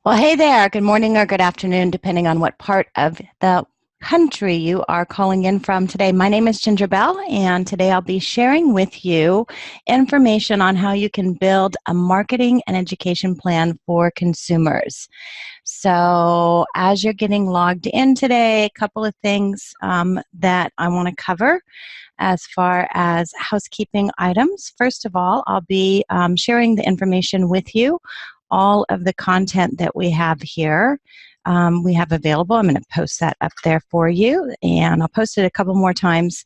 Well, hey there. Good morning or good afternoon, depending on what part of the country you are calling in from today. My name is Ginger Bell, and today I'll be sharing with you information on how you can build a marketing and education plan for consumers. So, as you're getting logged in today, a couple of things that I want to cover as far as housekeeping items. First of all, I'll be sharing the information with you, all of the content that we have here. We have available. I'm going to post that up there for you, and I'll post it a couple more times.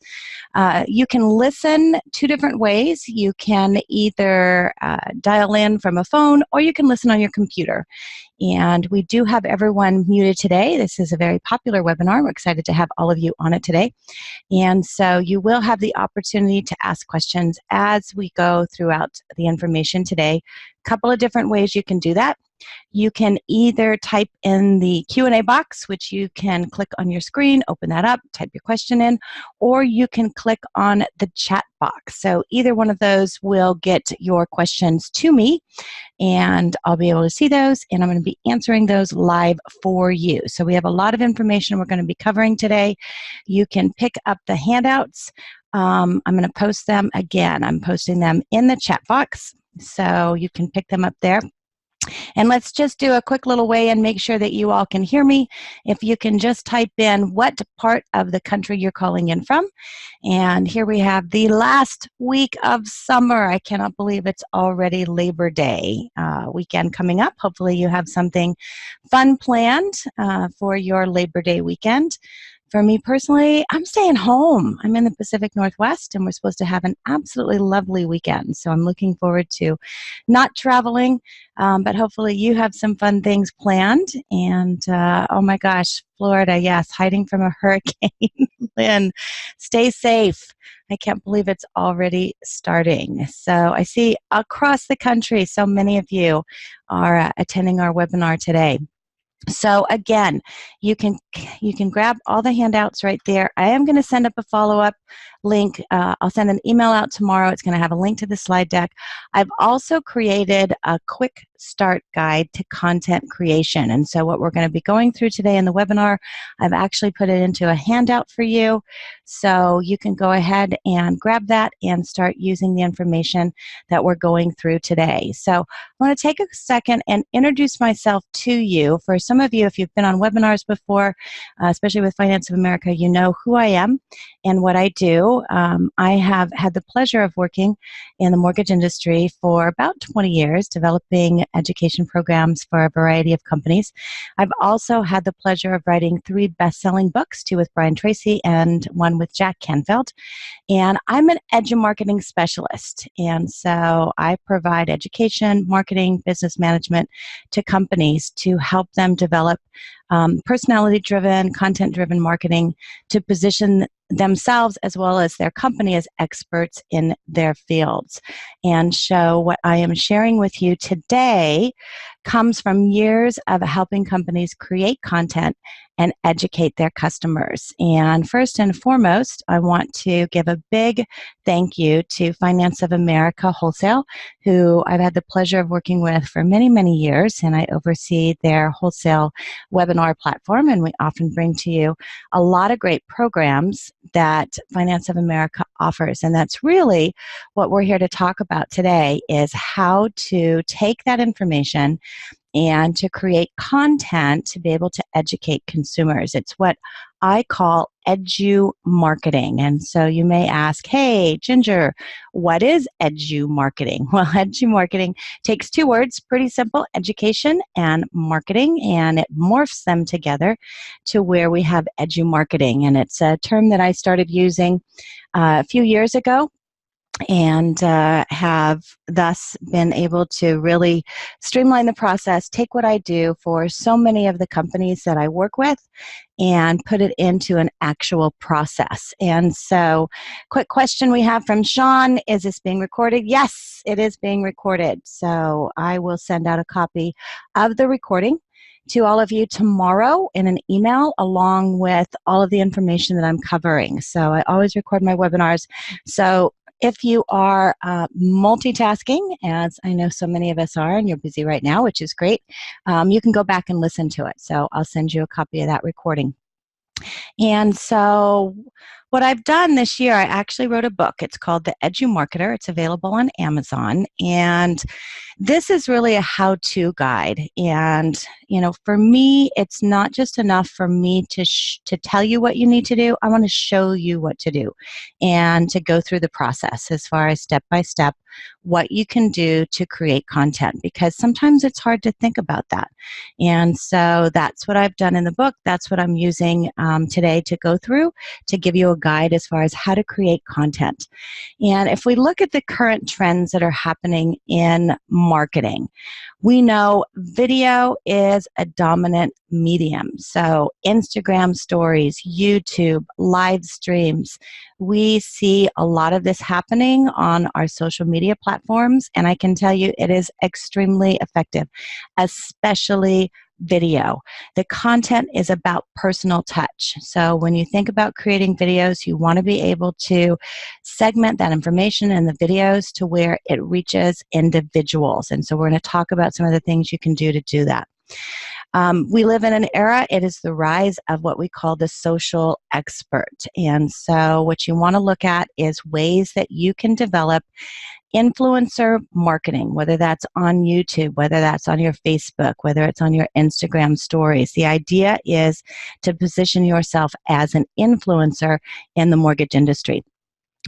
You can listen two different ways. You can either dial in from a phone, or you can listen on your computer. And we do have everyone muted today. This is a very popular webinar. We're excited to have all of you on it today. And so you will have the opportunity to ask questions as we go throughout the information today. A couple of different ways you can do that. You can either type in the Q&A box, which you can click on your screen, open that up, type your question in, or you can click on the chat box. So either one of those will get your questions to me, and I'll be able to see those, and I'm going to be answering those live for you. So we have a lot of information we're going to be covering today. You can pick up the handouts. I'm going to post them again. I'm posting them in the chat box, so you can pick them up there. And let's just do a quick little weigh and make sure that you all can hear me. If you can just type in what part of the country you're calling in from. And here we have the last week of summer. I cannot believe it's already Labor Day weekend coming up. Hopefully you have something fun planned for your Labor Day weekend. For me personally, I'm staying home. I'm in the Pacific Northwest, and we're supposed to have an absolutely lovely weekend. So I'm looking forward to not traveling, but hopefully you have some fun things planned. And oh my gosh, Florida, yes, hiding from a hurricane. Lynn, stay safe. I can't believe it's already starting. So I see across the country, so many of you are attending our webinar today. So again, you can grab all the handouts right there. I am going to send up a follow-up link. I'll send an email out tomorrow. It's going to have a link to the slide deck. I've also created a quick start guide to content creation. And so what we're going to be going through today in the webinar, I've actually put it into a handout for you. So you can go ahead and grab that and start using the information that we're going through today. So I want to take a second and introduce myself to you. For some of you, if you've been on webinars before, especially with Finance of America, you know who I am and what I do. I have had the pleasure of working in the mortgage industry for about 20 years, developing education programs for a variety of companies. I've also had the pleasure of writing 3 best-selling books, 2 with Brian Tracy and 1 with Jack Canfield. And I'm an Edumarketing specialist. And so I provide education, marketing, business management to companies to help them develop personality-driven, content-driven marketing to position themselves as well as their company as experts in their fields. And so what I am sharing with you today comes from years of helping companies create content and educate their customers. And first and foremost, I want to give a big thank you to Finance of America Wholesale, who I've had the pleasure of working with for many, many years, and I oversee their wholesale webinar platform, and we often bring to you a lot of great programs that Finance of America offers. And that's really what we're here to talk about today, is how to take that information and to create content to be able to educate consumers. It's what I call Edumarketing. And so you may ask, hey, Ginger, what is Edumarketing? Well, Edumarketing takes 2 words, pretty simple, education and marketing, and it morphs them together to where we have Edumarketing. And it's a term that I started using a few years ago, and have thus been able to really streamline the process, take what I do for so many of the companies that I work with, and put it into an actual process. And so, quick question we have from Sean, is this being recorded? Yes, it is being recorded. So I will send out a copy of the recording to all of you tomorrow in an email along with all of the information that I'm covering. So I always record my webinars. So If you are multitasking, as I know so many of us are, and you're busy right now, which is great, you can go back and listen to it. So I'll send you a copy of that recording. And so, what I've done this year, I actually wrote a book. It's called The Edumarketer. It's available on Amazon. And this is really a how-to guide. And, for me, it's not just enough for me to tell you what you need to do. I want to show you what to do and to go through the process as far as step by step what you can do to create content, because sometimes it's hard to think about that. And so that's what I've done in the book. That's what I'm using today to go through to give you a guide as far as how to create content. And if we look at the current trends that are happening in marketing, we know video is a dominant medium. So Instagram stories, YouTube, live streams, we see a lot of this happening on our social media platforms. And I can tell you it is extremely effective, especially video. The content is about personal touch. So when you think about creating videos, you want to be able to segment that information in the videos to where it reaches individuals. And so we're going to talk about some of the things you can do to do that. We live in an era, it is the rise of what we call the social expert. And so what you want to look at is ways that you can develop influencer marketing, whether that's on YouTube, whether that's on your Facebook, whether it's on your Instagram stories. The idea is to position yourself as an influencer in the mortgage industry.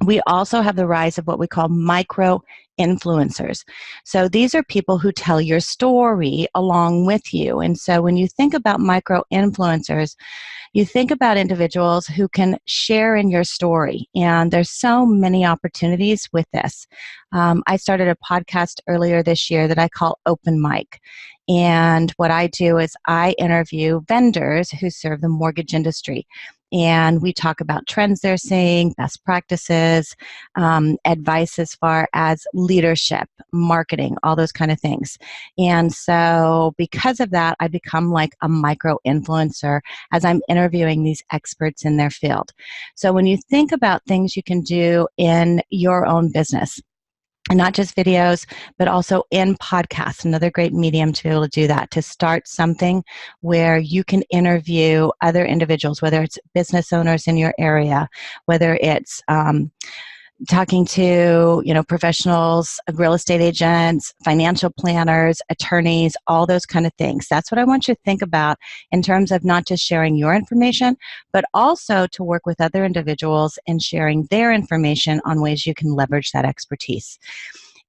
We also have the rise of what we call micro influencers. So these are people who tell your story along with you. And so when you think about micro influencers, you think about individuals who can share in your story. And there's so many opportunities with this. I started a podcast earlier this year that I call Open Mic. And what I do is I interview vendors who serve the mortgage industry. And we talk about trends they're seeing, best practices, advice as far as leadership, marketing, all those kind of things. And so because of that, I become like a micro influencer as I'm interviewing these experts in their field. So when you think about things you can do in your own business, and not just videos, but also in podcasts, another great medium to be able to do that, to start something where you can interview other individuals, whether it's business owners in your area, whether it's talking to, professionals, real estate agents, financial planners, attorneys, all those kind of things. That's what I want you to think about in terms of not just sharing your information, but also to work with other individuals and sharing their information on ways you can leverage that expertise.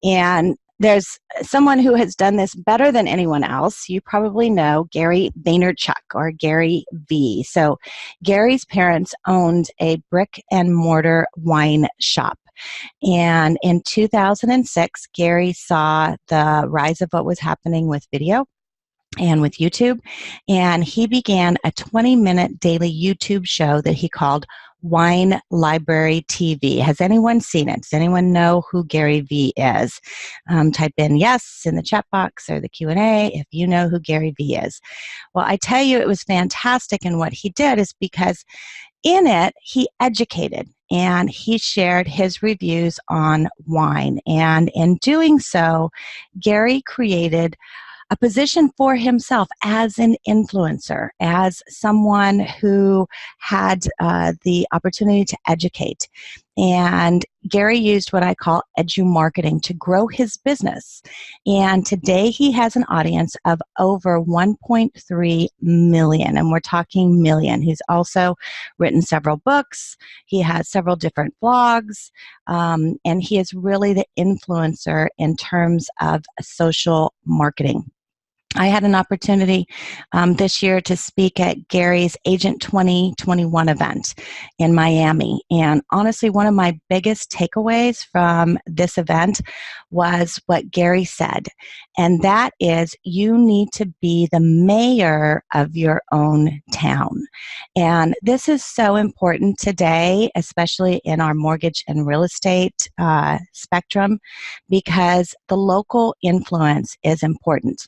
And there's someone who has done this better than anyone else. You probably know Gary Vaynerchuk, or Gary V. So Gary's parents owned a brick and mortar wine shop. And in 2006, Gary saw the rise of what was happening with video and with YouTube. And he began a 20-minute daily YouTube show that he called Wine Library TV. Has anyone seen it? Does anyone know who Gary V is? Type in yes in the chat box or the Q&A if you know who Gary V is. Well, I tell you, it was fantastic. And what he did is because in it, he educated and he shared his reviews on wine. And in doing so, Gary created a position for himself as an influencer, as someone who had the opportunity to educate. And Gary used what I call Edumarketing to grow his business. And today he has an audience of over 1.3 million, and we're talking million. He's also written several books. He has several different blogs, and he is really the influencer in terms of social marketing. I had an opportunity this year to speak at Gary's Agent 2021 event in Miami. And honestly, one of my biggest takeaways from this event was what Gary said. And that is, you need to be the mayor of your own town. And this is so important today, especially in our mortgage and real estate spectrum, because the local influence is important.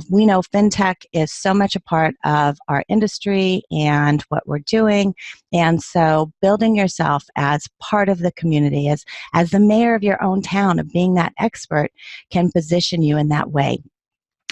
we know fintech is so much a part of our industry and what we're doing. And so building yourself as part of the community, as the mayor of your own town, of being that expert, can position you in that way.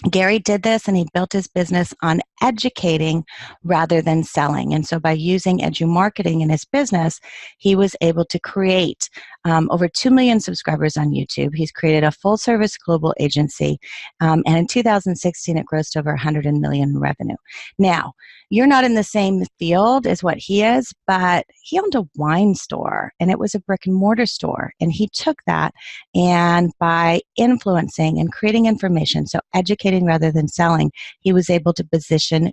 Gary did this, and he built his business on educating rather than selling. And so by using Edumarketing in his business, he was able to create over 2 million subscribers on YouTube. He's created a full-service global agency, and in 2016, it grossed over 100 million in revenue. Now, you're not in the same field as what he is, but he owned a wine store, and it was a brick-and-mortar store. And he took that, and by influencing and creating information, so educating rather than selling, he was able to position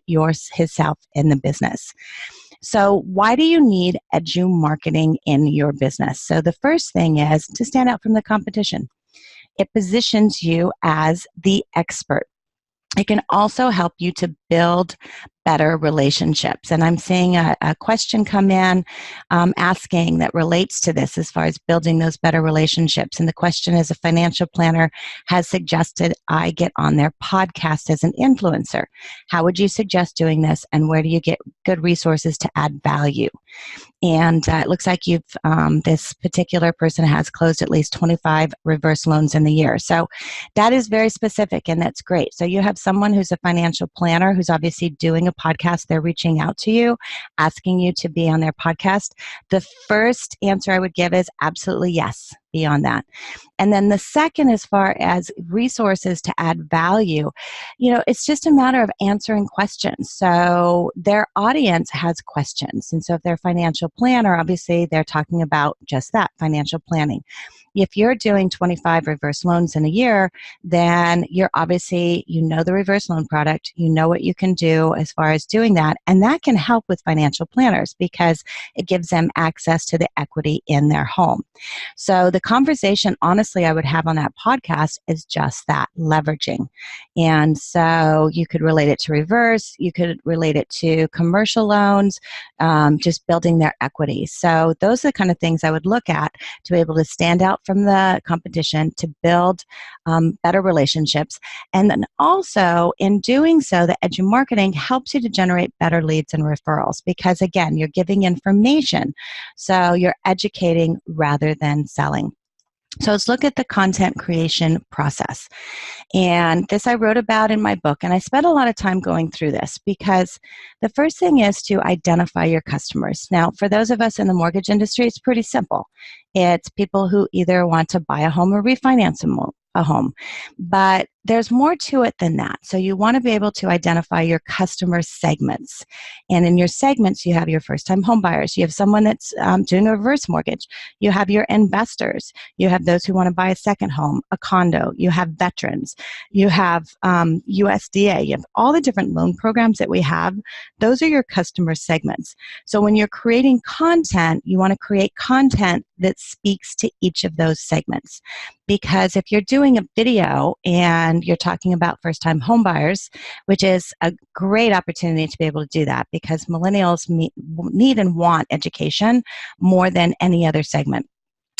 himself in the business. So why do you need Edumarketing in your business? So the first thing is to stand out from the competition. It positions you as the expert. It can also help you to build better relationships. And I'm seeing a question come in asking that relates to this as far as building those better relationships. And the question is, a financial planner has suggested I get on their podcast as an influencer. How would you suggest doing this, and where do you get good resources to add value? And it looks like this particular person has closed at least 25 reverse loans in the year. So that is very specific, and that's great. So you have someone who's a financial planner who's obviously doing a podcast. They're reaching out to you, asking you to be on their podcast. The first answer I would give is absolutely yes, be on that. And then the second, as far as resources to add value, it's just a matter of answering questions. So their audience has questions. And so if they're a financial planner, obviously they're talking about just that, financial planning. If you're doing 25 reverse loans in a year, then you're obviously, the reverse loan product, what you can do as far as doing that. And that can help with financial planners because it gives them access to the equity in their home. So the conversation, honestly, I would have on that podcast is just that, leveraging. And so you could relate it to reverse, you could relate it to commercial loans, just building their equity. So those are the kind of things I would look at to be able to stand out from the competition, to build better relationships. And then also in doing so, the Edumarketing helps you to generate better leads and referrals because, again, you're giving information. So you're educating rather than selling. So let's look at the content creation process. And this I wrote about in my book, and I spent a lot of time going through this because the first thing is to identify your customers. Now, for those of us in the mortgage industry, it's pretty simple. It's people who either want to buy a home or refinance a home. But there's more to it than that. So you want to be able to identify your customer segments. And in your segments, you have your first-time home buyers. You have someone that's doing a reverse mortgage. You have your investors. You have those who want to buy a second home, a condo. You have veterans. You have USDA. You have all the different loan programs that we have. Those are your customer segments. So when you're creating content, you want to create content that speaks to each of those segments. Because if you're doing a video and you're talking about first-time homebuyers, which is a great opportunity to be able to do that because millennials need and want education more than any other segment.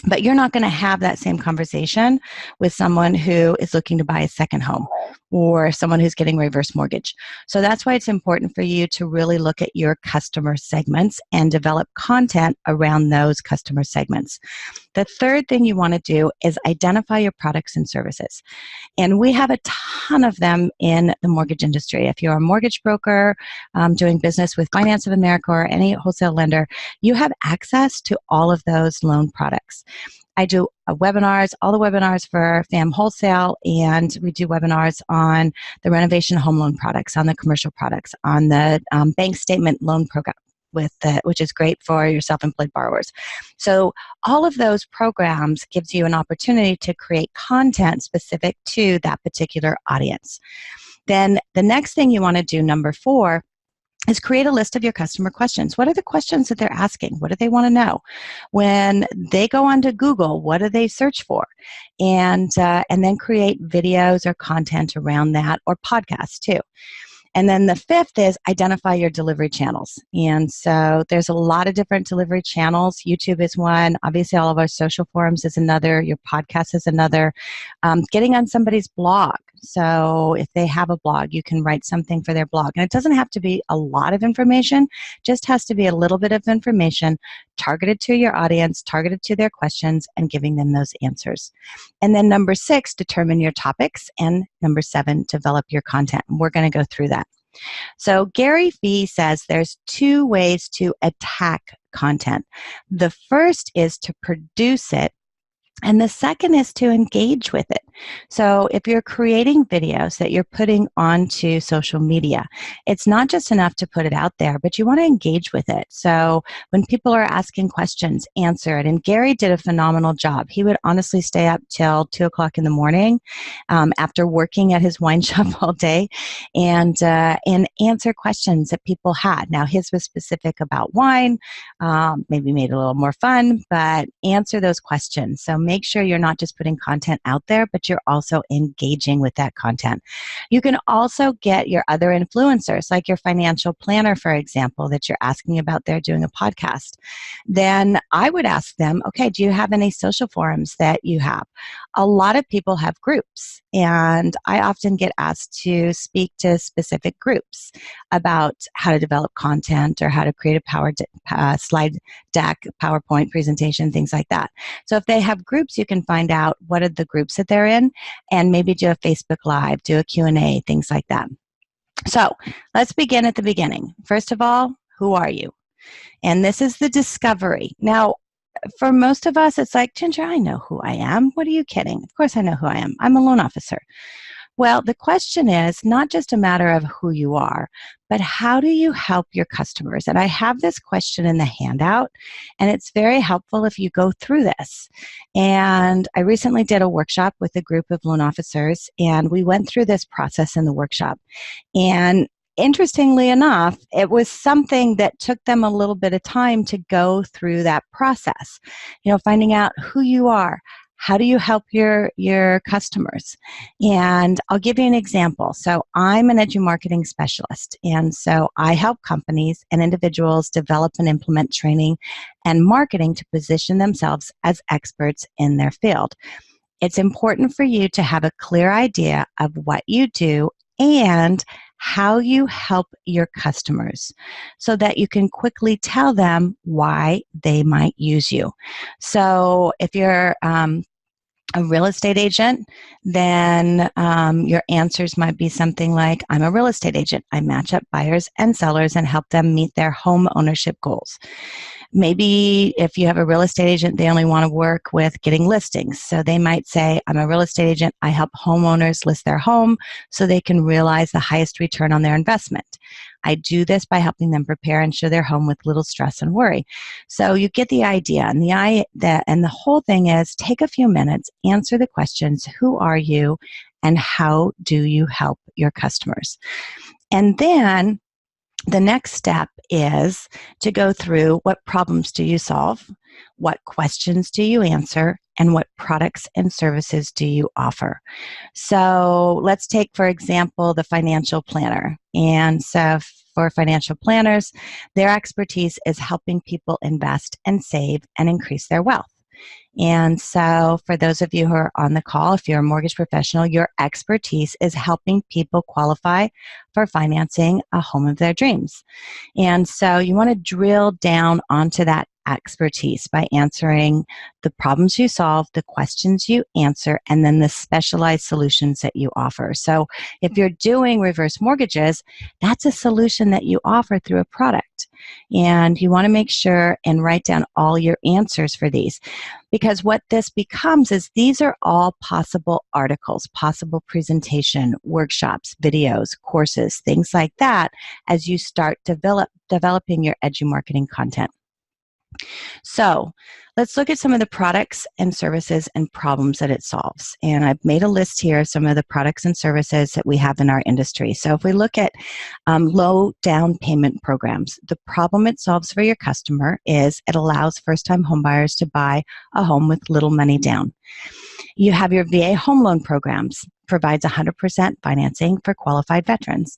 But you're not going to have that same conversation with someone who is looking to buy a second home or someone who's getting a reverse mortgage. So that's why it's important for you to really look at your customer segments and develop content around those customer segments. The third thing you want to do is identify your products and services. And we have a ton of them in the mortgage industry. If you're a mortgage broker doing business with Finance of America or any wholesale lender, you have access to all of those loan products. I do webinars, all the webinars for FAM Wholesale, and we do webinars on the renovation home loan products, on the commercial products, on the bank statement loan program, which is great for your self-employed borrowers. So all of those programs gives you an opportunity to create content specific to that particular audience. Then the next thing you want to do, number 4, is create a list of your customer questions. What are the questions that they're asking? What do they want to know? When they go onto Google, what do they search for? And then create videos or content around that, or podcasts too. And then the 5th is identify your delivery channels. And so there's a lot of different delivery channels. YouTube is one. Obviously, all of our social forums is another. Your podcast is another. Getting on somebody's blog. So if they have a blog, you can write something for their blog. And it doesn't have to be a lot of information, just has to be a little bit of information targeted to your audience, targeted to their questions, and giving them those answers. And then number 6, determine your topics. And number 7, develop your content. We're going to go through that. So Gary Vee says there's 2 ways to attack content. The first is to produce it, and the second is to engage with it. So if you're creating videos that you're putting onto social media, it's not just enough to put it out there, but you want to engage with it. So when people are asking questions, answer it. And Gary did a phenomenal job. He would honestly stay up till 2 o'clock in the morning after working at his wine shop all day and answer questions that people had. Now, his was specific about wine, maybe made it a little more fun, but answer those questions. So make sure you're not just putting content out there, but you're also engaging with that content. You can also get your other influencers, like your financial planner, for example, that you're asking about. They're doing a podcast. Then I would ask them, okay, do you have any social forums that you have? A lot of people have groups, and I often get asked to speak to specific groups about how to develop content or how to create a slide deck, PowerPoint presentation, things like that. So if they have groups, you can find out what are the groups that they're in and maybe do a Facebook Live, do a Q&A, things like that. So let's begin at the beginning. First of all, who are you? And this is the discovery. Now, for most of us, it's like, Ginger, I know who I am. What are you kidding? Of course I know who I am. I'm a loan officer. Well, the question is not just a matter of who you are, but how do you help your customers? And I have this question in the handout, and it's very helpful if you go through this. And I recently did a workshop with a group of loan officers, and we went through this process in the workshop. And interestingly enough, it was something that took them a little bit of time to go through that process. You know, finding out who you are. How do you help your customers? And I'll give you an example. So I'm an Edumarketing specialist, and so I help companies and individuals develop and implement training and marketing to position themselves as experts in their field. It's important for you to have a clear idea of what you do and how you help your customers so that you can quickly tell them why they might use you. So if you're a real estate agent, then your answers might be something like, I'm a real estate agent. I match up buyers and sellers and help them meet their home ownership goals. Maybe if you have a real estate agent, they only want to work with getting listings. So they might say, I'm a real estate agent. I help homeowners list their home so they can realize the highest return on their investment. I do this by helping them prepare and show their home with little stress and worry. So you get the idea. And the whole thing is take a few minutes, answer the questions, who are you, and how do you help your customers? And then the next step is to go through what problems do you solve, what questions do you answer, and what products and services do you offer. So let's take, for example, the financial planner. And so for financial planners, their expertise is helping people invest and save and increase their wealth. And so for those of you who are on the call, if you're a mortgage professional, your expertise is helping people qualify for financing a home of their dreams. And so you want to drill down onto that expertise by answering the problems you solve, the questions you answer, and then the specialized solutions that you offer. So if you're doing reverse mortgages, that's a solution that you offer through a product. And you want to make sure and write down all your answers for these. Because what this becomes is these are all possible articles, possible presentation, workshops, videos, courses, things like that as you start developing your Edumarketing content. So let's look at some of the products and services and problems that it solves. And I've made a list here of some of the products and services that we have in our industry. So if we look at low down payment programs, the problem it solves for your customer is it allows first-time homebuyers to buy a home with little money down. You have your VA home loan programs, provides 100% financing for qualified veterans.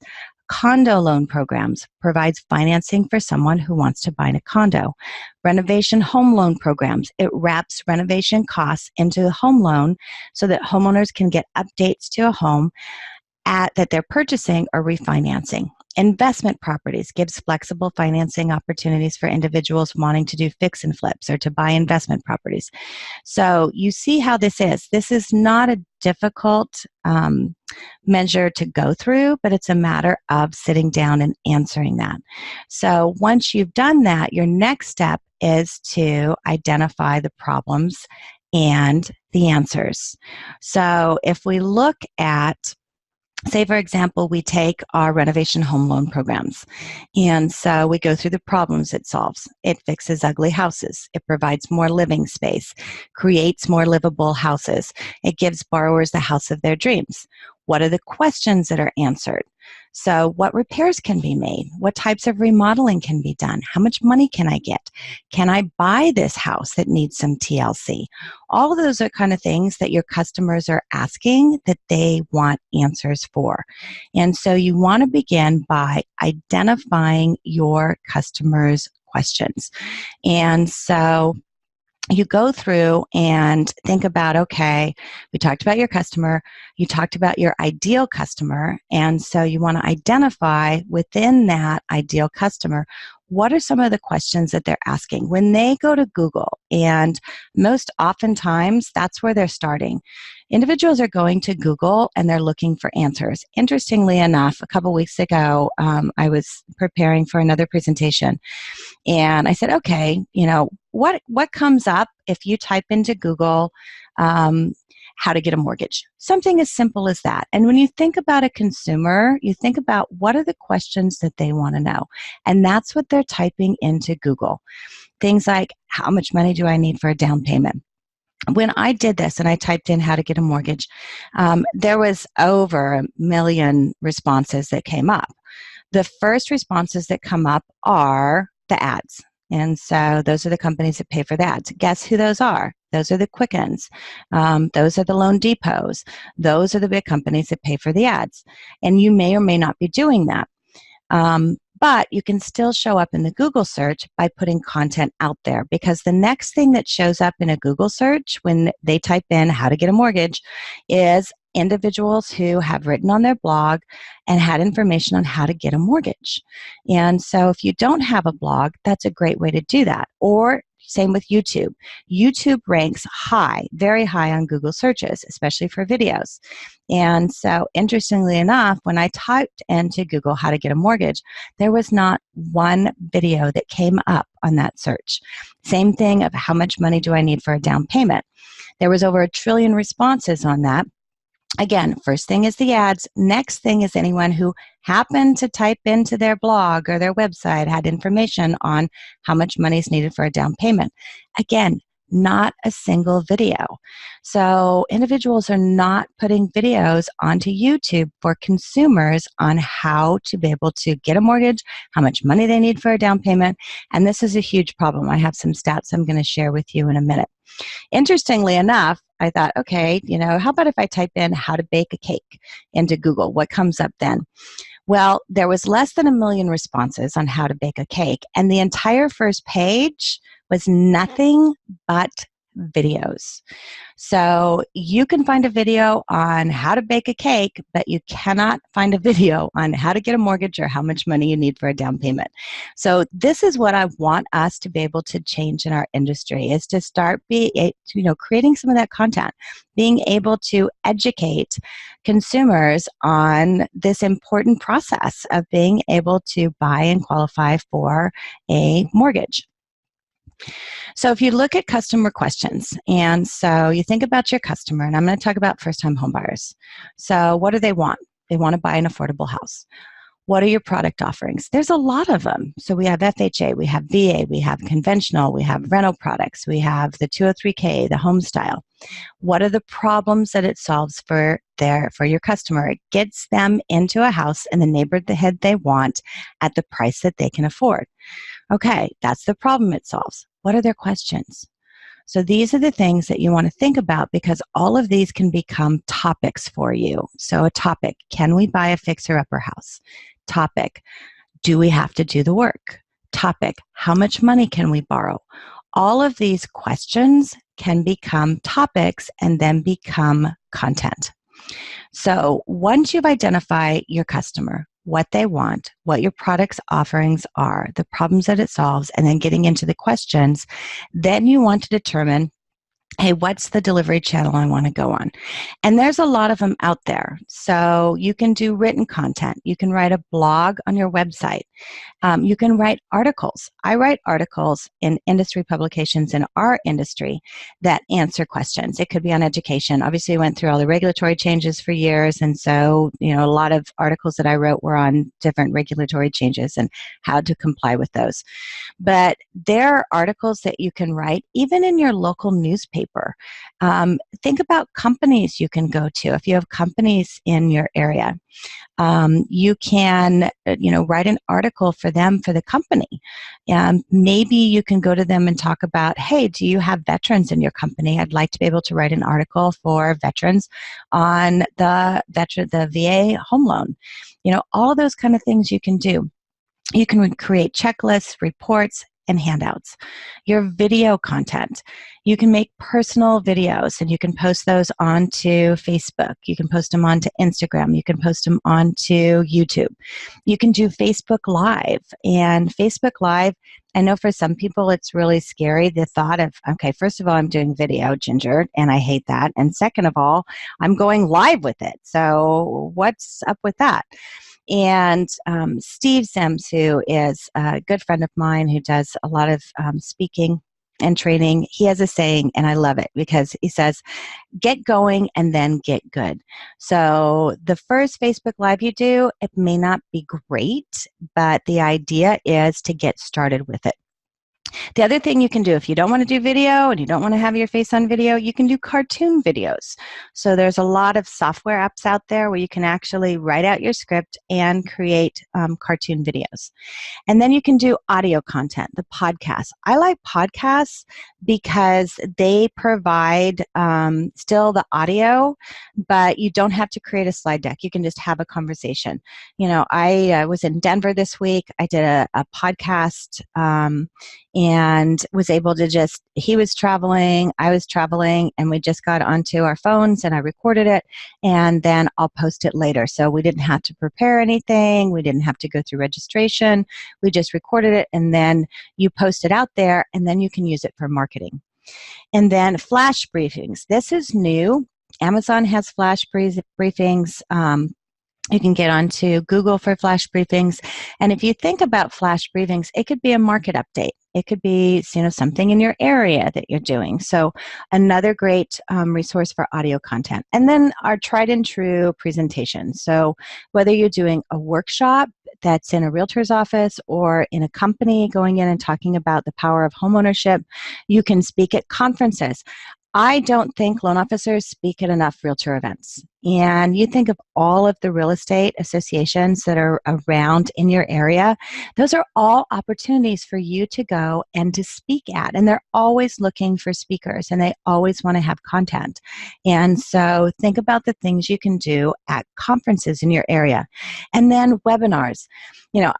Condo loan programs provides financing for someone who wants to buy a condo. Renovation home loan programs, it wraps renovation costs into the home loan so that homeowners can get updates to a home that they're purchasing or refinancing. Investment properties gives flexible financing opportunities for individuals wanting to do fix and flips or to buy investment properties. So you see how this is. This is not a difficult measure to go through, but it's a matter of sitting down and answering that. So once you've done that, your next step is to identify the problems and the answers. So if we look at, say, for example, we take our renovation home loan programs. And so we go through the problems it solves. It fixes ugly houses. It provides more living space, creates more livable houses. It gives borrowers the house of their dreams. What are the questions that are answered? So what repairs can be made? What types of remodeling can be done? How much money can I get? Can I buy this house that needs some TLC? All of those are kind of things that your customers are asking that they want answers for. And so you want to begin by identifying your customers' questions. And so you go through and think about, okay, we talked about your customer, you talked about your ideal customer, and so you want to identify within that ideal customer, what are some of the questions that they're asking when they go to Google? And most oftentimes, that's where they're starting. Individuals are going to Google and they're looking for answers. Interestingly enough, a couple weeks ago, I was preparing for another presentation, and I said, okay, what comes up if you type into Google how to get a mortgage? Something as simple as that. And when you think about a consumer, you think about what are the questions that they want to know. And that's what they're typing into Google. Things like, how much money do I need for a down payment? When I did this and I typed in how to get a mortgage, there was over 1 million responses that came up. The first responses that come up are the ads. And so those are the companies that pay for the ads. Guess who those are? Those are the Quickens. Those are the Loan Depots. Those are the big companies that pay for the ads. And you may or may not be doing that. But you can still show up in the Google search by putting content out there, because the next thing that shows up in a Google search when they type in how to get a mortgage is individuals who have written on their blog and had information on how to get a mortgage. And so if you don't have a blog, that's a great way to do that. Or same with YouTube. YouTube ranks high, very high on Google searches, especially for videos. And so interestingly enough, when I typed into Google how to get a mortgage, there was not one video that came up on that search. Same thing of how much money do I need for a down payment. There was over 1 trillion responses on that. Again, first thing is the ads. Next thing is anyone who happened to type into their blog or their website had information on how much money is needed for a down payment. Again, not a single video. So individuals are not putting videos onto YouTube for consumers on how to be able to get a mortgage, how much money they need for a down payment. And this is a huge problem. I have some stats I'm going to share with you in a minute. Interestingly enough, I thought, okay, how about if I type in how to bake a cake into Google? What comes up then? Well, there was less than 1 million responses on how to bake a cake, and the entire first page was nothing but videos. So you can find a video on how to bake a cake, but you cannot find a video on how to get a mortgage or how much money you need for a down payment. So this is what I want us to be able to change in our industry, is to start creating some of that content, being able to educate consumers on this important process of being able to buy and qualify for a mortgage. So if you look at customer questions, and so you think about your customer, and I'm going to talk about first-time homebuyers. So what do they want? They want to buy an affordable house. What are your product offerings? There's a lot of them. So we have FHA, we have VA, we have conventional, we have rental products, we have the 203K, the home style. What are the problems that it solves for your customer? It gets them into a house in the neighborhood they want at the price that they can afford. Okay, that's the problem it solves. What are their questions? So these are the things that you want to think about, because all of these can become topics for you. So a topic, can we buy a fixer-upper house? Topic, do we have to do the work? Topic, how much money can we borrow? All of these questions can become topics and then become content. So once you've identified your customer, what they want, what your product's offerings are, the problems that it solves, and then getting into the questions, then you want to determine, hey, what's the delivery channel I want to go on? And there's a lot of them out there. So you can do written content. You can write a blog on your website. You can write articles. I write articles in industry publications in our industry that answer questions. It could be on education. Obviously, I went through all the regulatory changes for years, and so a lot of articles that I wrote were on different regulatory changes and how to comply with those. But there are articles that you can write even in your local newspaper. Think about companies you can go to if you have companies in your area. You can, write an article for them, for the company. Maybe you can go to them and talk about, hey, do you have veterans in your company? I'd like to be able to write an article for veterans on the VA home loan. All of those kind of things you can do. You can create checklists, reports, and handouts. Your video content. You can make personal videos and you can post those onto Facebook. You can post them onto Instagram. You can post them onto YouTube. You can do Facebook Live. And Facebook Live, I know for some people it's really scary, the thought of, okay, first of all, I'm doing video, Ginger, and I hate that. And second of all, I'm going live with it. So what's up with that? And Steve Sims, who is a good friend of mine who does a lot of speaking and training, he has a saying, and I love it because he says, get going and then get good. So the first Facebook Live you do, it may not be great, but the idea is to get started with it. The other thing you can do, if you don't want to do video and you don't want to have your face on video, you can do cartoon videos. So there's a lot of software apps out there where you can actually write out your script and create cartoon videos. And then you can do audio content, the podcasts. I like podcasts because they provide still the audio, but you don't have to create a slide deck. You can just have a conversation. I was in Denver this week. I did a podcast and was able to he was traveling, I was traveling, and we just got onto our phones and I recorded it, and then I'll post it later. So we didn't have to prepare anything. We didn't have to go through registration. We just recorded it, and then you post it out there, and then you can use it for marketing. And then flash briefings. This is new. Amazon has flash briefings. You can get onto Google for flash briefings. And if you think about flash briefings, it could be a market update. It could be something in your area that you're doing. So another great resource for audio content. And then our tried and true presentation. So whether you're doing a workshop that's in a realtor's office or in a company going in and talking about the power of homeownership, you can speak at conferences. I don't think loan officers speak at enough realtor events. And you think of all of the real estate associations that are around in your area, those are all opportunities for you to go and to speak at. And they're always looking for speakers and they always want to have content. And so think about the things you can do at conferences in your area. And then webinars.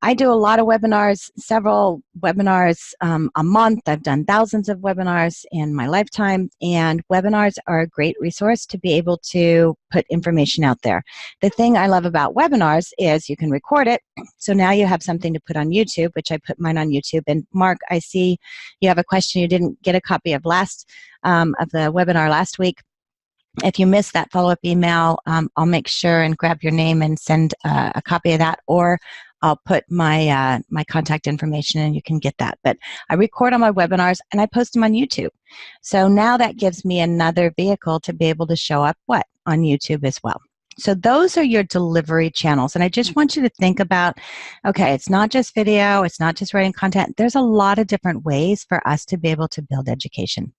I do a lot of webinars, several webinars a month. I've done thousands of webinars in my lifetime, and webinars are a great resource to be able to put information out there. The thing I love about webinars is you can record it, so now you have something to put on YouTube, which I put mine on YouTube. And Mark, I see you have a question you didn't get a copy of of the webinar last week. If you missed that follow-up email, I'll make sure and grab your name and send a copy of that, or I'll put my my contact information and you can get that. But I record all my webinars and I post them on YouTube. So now that gives me another vehicle to be able to show up on YouTube as well. So those are your delivery channels. And I just want you to think about, okay, it's not just video, it's not just writing content. There's a lot of different ways for us to be able to build education.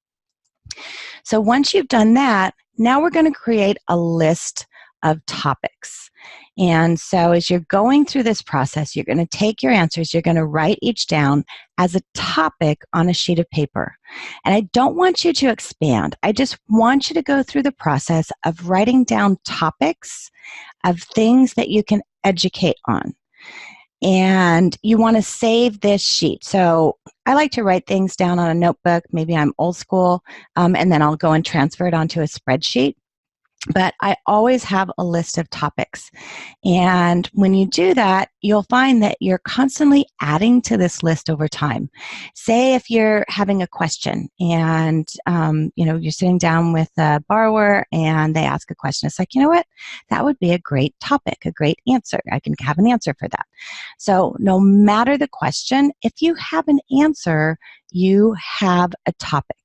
So once you've done that, now we're going to create a list of topics. And so as you're going through this process, you're going to take your answers, you're going to write each down as a topic on a sheet of paper. And I don't want you to expand. I just want you to go through the process of writing down topics of things that you can educate on. and you want to save this sheet. So I like to write things down on a notebook. Maybe I'm old school, and then I'll go and transfer it onto a spreadsheet. But I always have a list of topics. And when you do that, you'll find that you're constantly adding to this list over time. Say if you're having a question and you're sitting down with a borrower and they ask a question, it's like, you know what, that would be a great topic, a great answer. I can have an answer for that. So no matter the question, if you have an answer, you have a topic.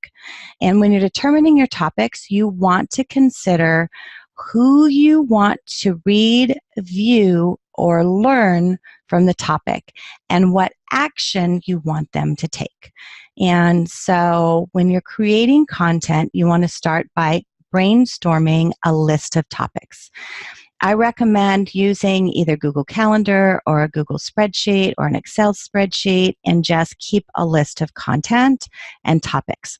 And when you're determining your topics, you want to consider who you want to read, view, or learn from the topic and what action you want them to take. And so when you're creating content, you want to start by brainstorming a list of topics. I recommend using either Google Calendar or a Google spreadsheet or an Excel spreadsheet and just keep a list of content and topics.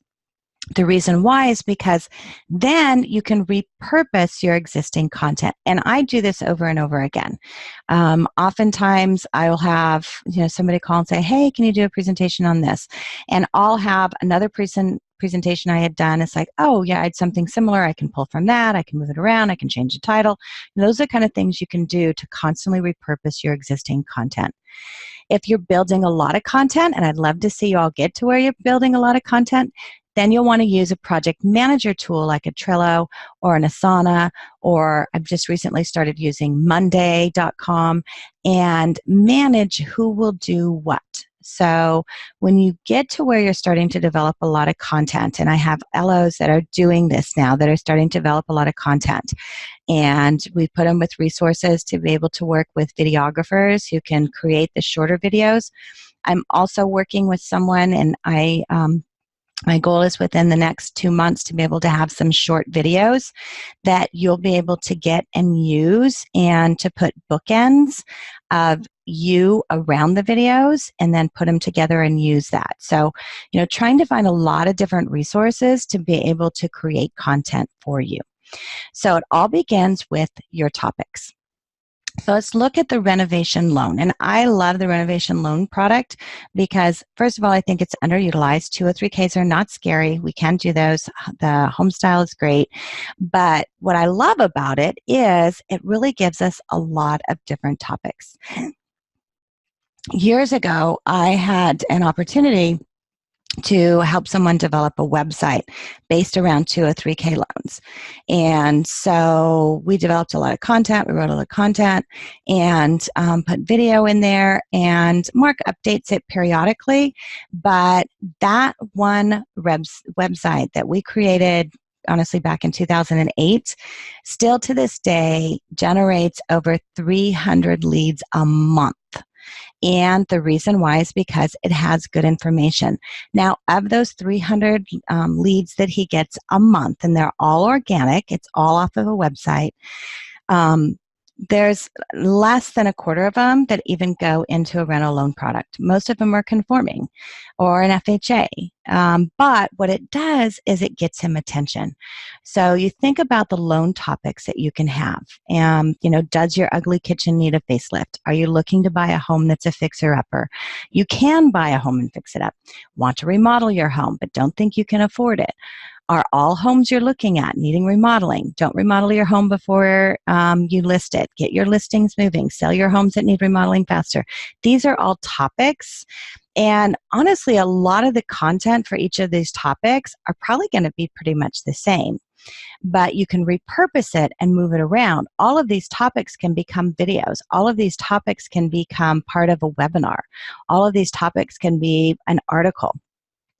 The reason why is because then you can repurpose your existing content. And I do this over and over again. Oftentimes I will have somebody call and say, hey, can you do a presentation on this? And I'll have another presentation I had done. It's like, oh yeah, I had something similar. I can pull from that. I can move it around. I can change the title. And those are the kind of things you can do to constantly repurpose your existing content. If you're building a lot of content, and I'd love to see you all get to where you're building a lot of content, then you'll want to use a project manager tool like a Trello or an Asana, or I've just recently started using Monday.com and manage who will do what. So when you get to where you're starting to develop a lot of content, and I have LOs that are doing this now that are starting to develop a lot of content, and we put them with resources to be able to work with videographers who can create the shorter videos. I'm also working with someone, and my goal is within the next 2 months to be able to have some short videos that you'll be able to get and use, and to put bookends of you around the videos and then put them together and use that. So, trying to find a lot of different resources to be able to create content for you. So it all begins with your topics. So let's look at the renovation loan. And I love the renovation loan product because, first of all, I think it's underutilized. 203Ks are not scary. We can do those. The home style is great. But what I love about it is it really gives us a lot of different topics. Years ago, I had an opportunity to help someone develop a website based around 203K loans. And so we developed a lot of content, we wrote a lot of content, and put video in there, and Mark updates it periodically. But that one website that we created, honestly, back in 2008, still to this day generates over 300 leads a month. And the reason why is because it has good information. Now, of those 300 leads that he gets a month, and they're all organic, it's all off of a website, there's less than a quarter of them that even go into a rental loan product. Most of them are conforming or an FHA. But what it does is it gets him attention. So you think about the loan topics that you can have. Does your ugly kitchen need a facelift? Are you looking to buy a home that's a fixer-upper? You can buy a home and fix it up. Want to remodel your home, but don't think you can afford it. Are all homes you're looking at needing remodeling? Don't remodel your home before you list it. Get your listings moving. Sell your homes that need remodeling faster. These are all topics. And honestly, a lot of the content for each of these topics are probably going to be pretty much the same. But you can repurpose it and move it around. All of these topics can become videos. All of these topics can become part of a webinar. All of these topics can be an article.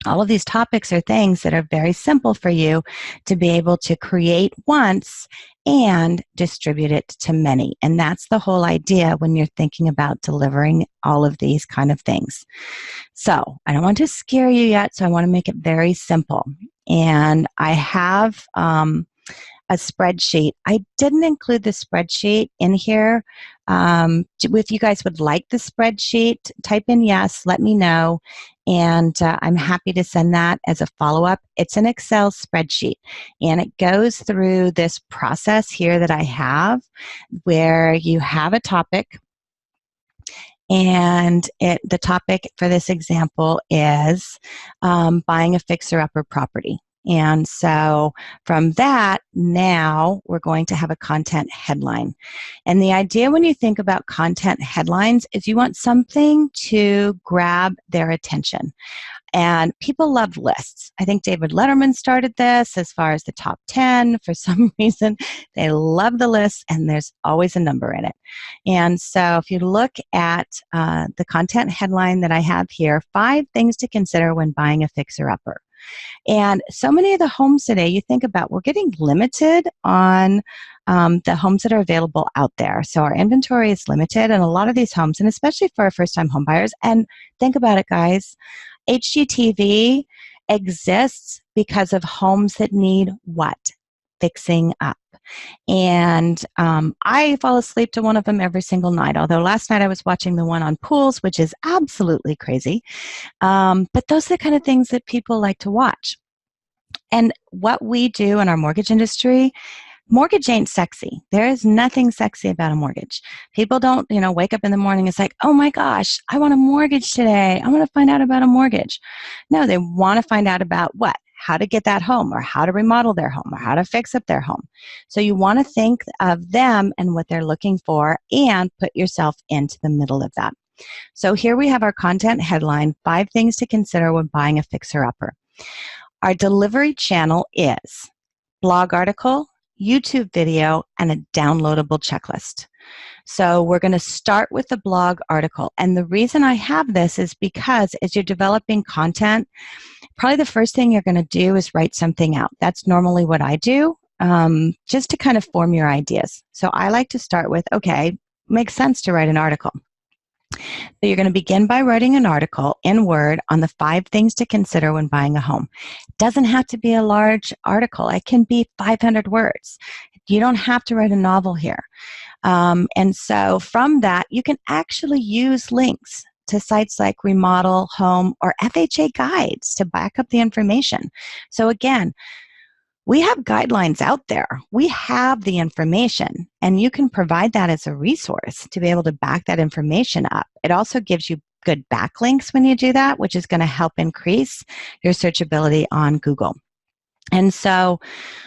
All of these topics are things that are very simple for you to be able to create once and distribute it to many. And that's the whole idea when you're thinking about delivering all of these kind of things. So I don't want to scare you yet, so I want to make it very simple. And I have a spreadsheet. I didn't include the spreadsheet in here. If you guys would like the spreadsheet, type in yes, let me know. And I'm happy to send that as a follow-up. It's an Excel spreadsheet, and it goes through this process here that I have where you have a topic, And the topic for this example is buying a fixer-upper property. And so from that, now we're going to have a content headline. And the idea when you think about content headlines is you want something to grab their attention. And people love lists. I think David Letterman started this as far as the top 10. For some reason, they love the list, and there's always a number in it. And so if you look at the content headline that I have here, 5 things to consider when buying a fixer-upper. And so many of the homes today, you think about, we're getting limited on the homes that are available out there. So our inventory is limited, and a lot of these homes, and especially for our first-time home buyers, and think about it, guys, HGTV exists because of homes that need what? Fixing up. And I fall asleep to one of them every single night, although last night I was watching the one on pools, which is absolutely crazy. But those are the kind of things that people like to watch. And what we do in our mortgage industry, mortgage ain't sexy. There is nothing sexy about a mortgage. People don't, wake up in the morning, it's like, oh my gosh, I want a mortgage today. I want to find out about a mortgage. No, they want to find out about what? How to get that home, or how to remodel their home, or how to fix up their home. So you want to think of them and what they're looking for and put yourself into the middle of that. So here we have our content headline, 5 things to consider when buying a fixer-upper. Our delivery channel is blog article, YouTube video, and a downloadable checklist. So we're going to start with the blog article. And the reason I have this is because as you're developing content, probably the first thing you're going to do is write something out. That's normally what I do, just to kind of form your ideas. So I like to start with, okay, makes sense to write an article. So you're going to begin by writing an article in Word on the 5 things to consider when buying a home. It doesn't have to be a large article. It can be 500 words. You don't have to write a novel here. And so from that, you can actually use links to sites like Remodel, Home, or FHA guides to back up the information. So again, we have guidelines out there. We have the information, and you can provide that as a resource to be able to back that information up. It also gives you good backlinks when you do that, which is going to help increase your searchability on Google. And so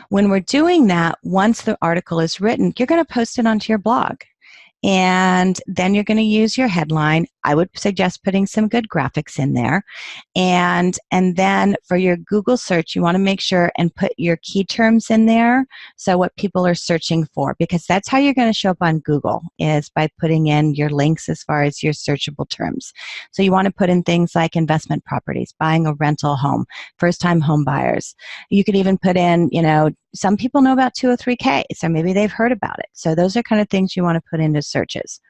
when we're doing that, once the article is written, you're going to post it onto your blog. And then you're going to use your headline. I would suggest putting some good graphics in there. And then for your Google search, you want to make sure and put your key terms in there. So what people are searching for, because that's how you're going to show up on Google, is by putting in your links as far as your searchable terms. So you want to put in things like investment properties, buying a rental home, first-time home buyers. You could even put in, some people know about 203K, so maybe they've heard about it. So those are kind of things you want to put into searches.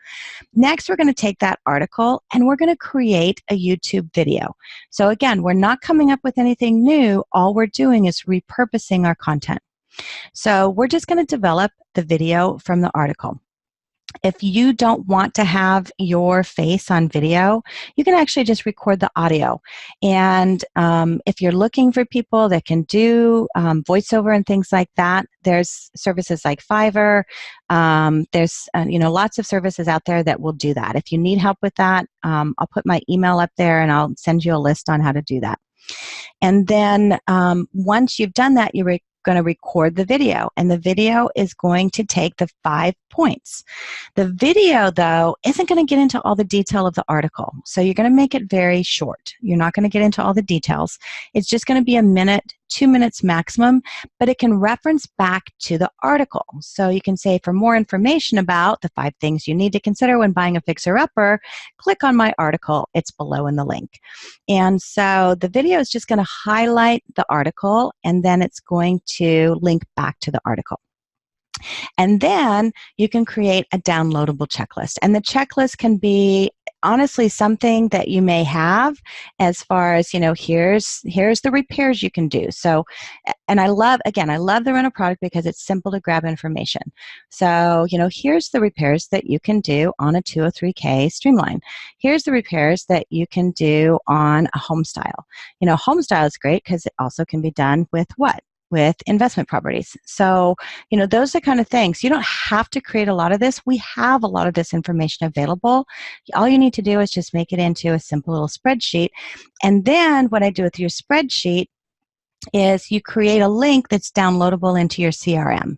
Next, we're going to take that article and we're going to create a YouTube video. So again, we're not coming up with anything new. All we're doing is repurposing our content. So we're just going to develop the video from the article. If you don't want to have your face on video, you can actually just record the audio. And if you're looking for people that can do voiceover and things like that, there's services like Fiverr. There's lots of services out there that will do that. If you need help with that, I'll put my email up there and I'll send you a list on how to do that. And then once you've done that, you're going to record the video, and the video is going to take the 5 points. The video, though, isn't going to get into all the detail of the article, so you're going to make it very short. You're not going to get into all the details. It's just going to be a minute, 2 minutes maximum, but it can reference back to the article. So you can say, for more information about the 5 things you need to consider when buying a fixer-upper, click on my article. It's below in the link. And so the video is just going to highlight the article, and then it's going to link back to the article. And then you can create a downloadable checklist. And the checklist can be honestly something that you may have as far as, here's the repairs you can do. So, and I love the rental product because it's simple to grab information. So, here's the repairs that you can do on a 203K Streamline. Here's the repairs that you can do on a home style. Home style is great because it also can be done with what? with investment properties. So, those are kind of things. You don't have to create a lot of this. We have a lot of this information available. All you need to do is just make it into a simple little spreadsheet. And then what I do with your spreadsheet is you create a link that's downloadable into your CRM.